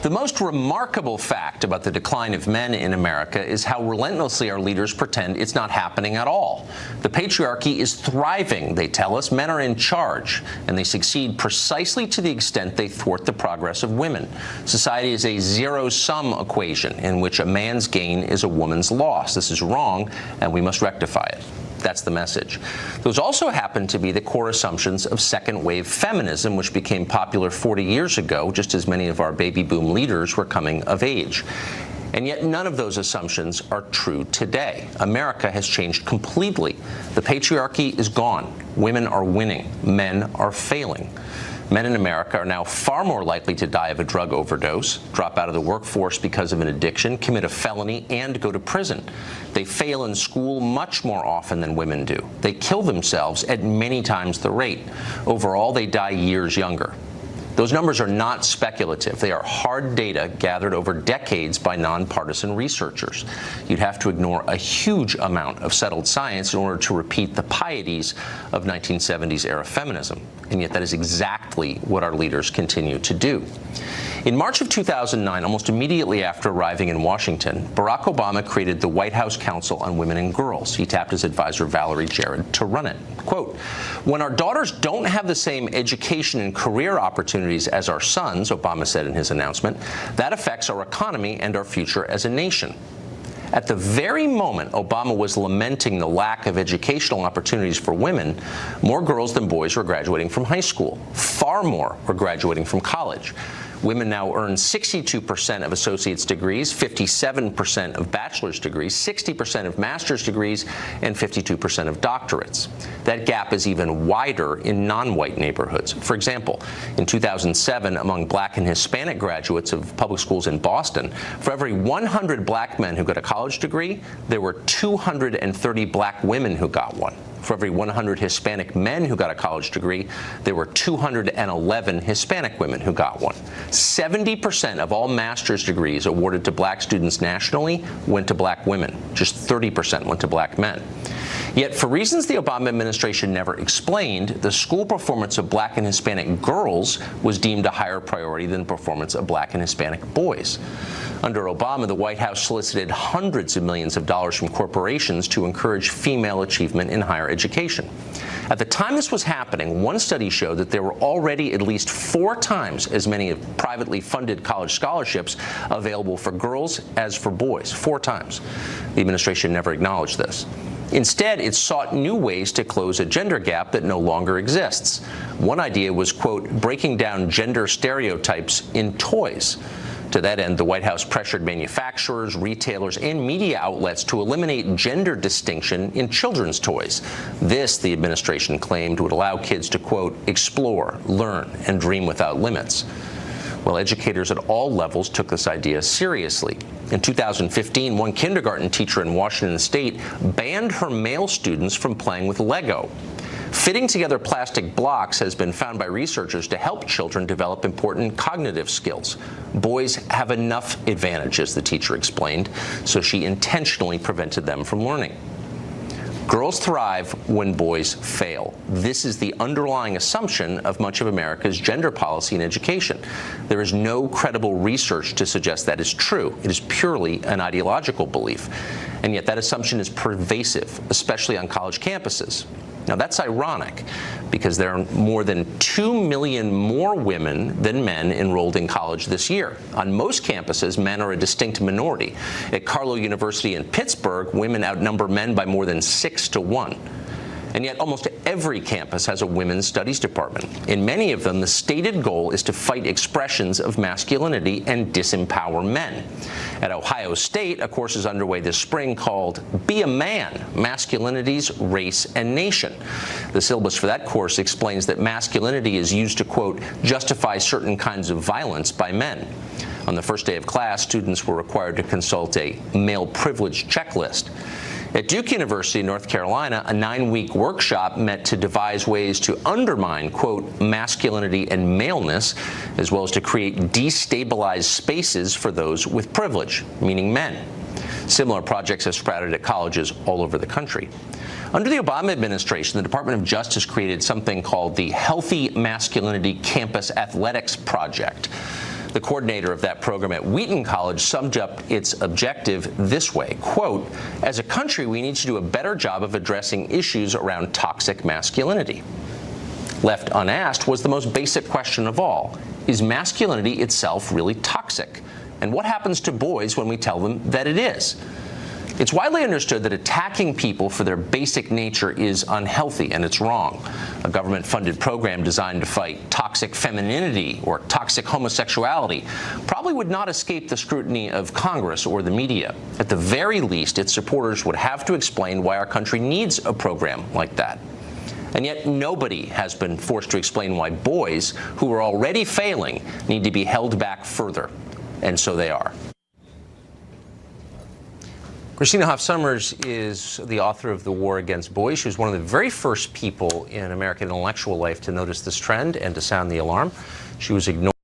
The most remarkable fact about the decline of men in America is how relentlessly our leaders pretend it's not happening at all. The patriarchy is thriving, they tell us. Men are in charge, and they succeed precisely to the extent they thwart the progress of women. Society is a zero-sum equation in which a man's gain is a woman's loss. This is wrong, and we must rectify it. That's the message. Those also happen to be the core assumptions of second-wave feminism, which became popular 40 years ago, just as many of our baby boom leaders were coming of age. And yet none of those assumptions are true today. America has changed completely. The patriarchy is gone. Women are winning. Men are failing. Men in America are now far more likely to die of a drug overdose, drop out of the workforce because of an addiction, commit a felony, and go to prison. They fail in school much more often than women do. They kill themselves at many times the rate. Overall, they die years younger. Those numbers are not speculative. They are hard data gathered over decades by nonpartisan researchers. You'd have to ignore a huge amount of settled science in order to repeat the pieties of 1970s-era feminism. And yet that is exactly what our leaders continue to do. In March of 2009, almost immediately after arriving in Washington, Barack Obama created the White House Council on Women and Girls. He tapped his advisor, Valerie Jarrett, to run it. Quote, "When our daughters don't have the same education and career opportunities as our sons," Obama said in his announcement, "that affects our economy and our future as a nation." At the very moment Obama was lamenting the lack of educational opportunities for women, more girls than boys were graduating from high school. Far more were graduating from college. Women now earn 62% of associate's degrees, 57% of bachelor's degrees, 60% of master's degrees, and 52% of doctorates. That gap is even wider in non-white neighborhoods. For example, in 2007, among black and Hispanic graduates of public schools in Boston, for every 100 black men who got a college degree, there were 230 black women who got one. For every 100 Hispanic men who got a college degree, there were 211 Hispanic women who got one. 70% of all master's degrees awarded to black students nationally went to black women. Just 30% went to black men. Yet, for reasons the Obama administration never explained, the school performance of black and Hispanic girls was deemed a higher priority than the performance of black and Hispanic boys. Under Obama, the White House solicited hundreds of millions of dollars from corporations to encourage female achievement in higher education. At the time this was happening, one study showed that there were already at least 4 times as many privately funded college scholarships available for girls as for boys. 4 times. The administration never acknowledged this. Instead, it sought new ways to close a gender gap that no longer exists. One idea was, quote, breaking down gender stereotypes in toys. To that end, the White House pressured manufacturers, retailers, and media outlets to eliminate gender distinction in children's toys. This, the administration claimed, would allow kids to, quote, explore, learn, and dream without limits. Well, educators at all levels took this idea seriously. In 2015, one kindergarten teacher in Washington state banned her male students from playing with Lego. Fitting together plastic blocks has been found by researchers to help children develop important cognitive skills. Boys have enough advantages, the teacher explained, so she intentionally prevented them from learning. Girls thrive when boys fail. This is the underlying assumption of much of America's gender policy and education. There is no credible research to suggest that is true. It is purely an ideological belief. And yet that assumption is pervasive, especially on college campuses. Now, that's ironic because there are more than 2 million more women than men enrolled in college this year. On most campuses, men are a distinct minority. At Carlow University in Pittsburgh, women outnumber men by more than 6 to 1. And yet almost every campus has a women's studies department. In many of them, the stated goal is to fight expressions of masculinity and disempower men. At Ohio State, a course is underway this spring called Be a Man, Masculinities, Race, and Nation. The syllabus for that course explains that masculinity is used to, quote, justify certain kinds of violence by men. On the first day of class, students were required to consult a male privilege checklist. At Duke University, North Carolina, a 9-week workshop met to devise ways to undermine, quote, masculinity and maleness, as well as to create destabilized spaces for those with privilege, meaning men. Similar projects have sprouted at colleges all over the country. Under the Obama administration, the Department of Justice created something called the Healthy Masculinity Campus Athletics Project. The coordinator of that program at Wheaton College summed up its objective this way, quote, "As a country, we need to do a better job of addressing issues around toxic masculinity." Left unasked was the most basic question of all. Is masculinity itself really toxic? And what happens to boys when we tell them that it is? It's widely understood that attacking people for their basic nature is unhealthy, and it's wrong. A government-funded program designed to fight toxic femininity or toxic homosexuality probably would not escape the scrutiny of Congress or the media. At the very least, its supporters would have to explain why our country needs a program like that. And yet nobody has been forced to explain why boys who are already failing need to be held back further. And so they are. Christina Hoff Sommers is the author of The War Against Boys. She was one of the very first people in American intellectual life to notice this trend and to sound the alarm. She was ignored.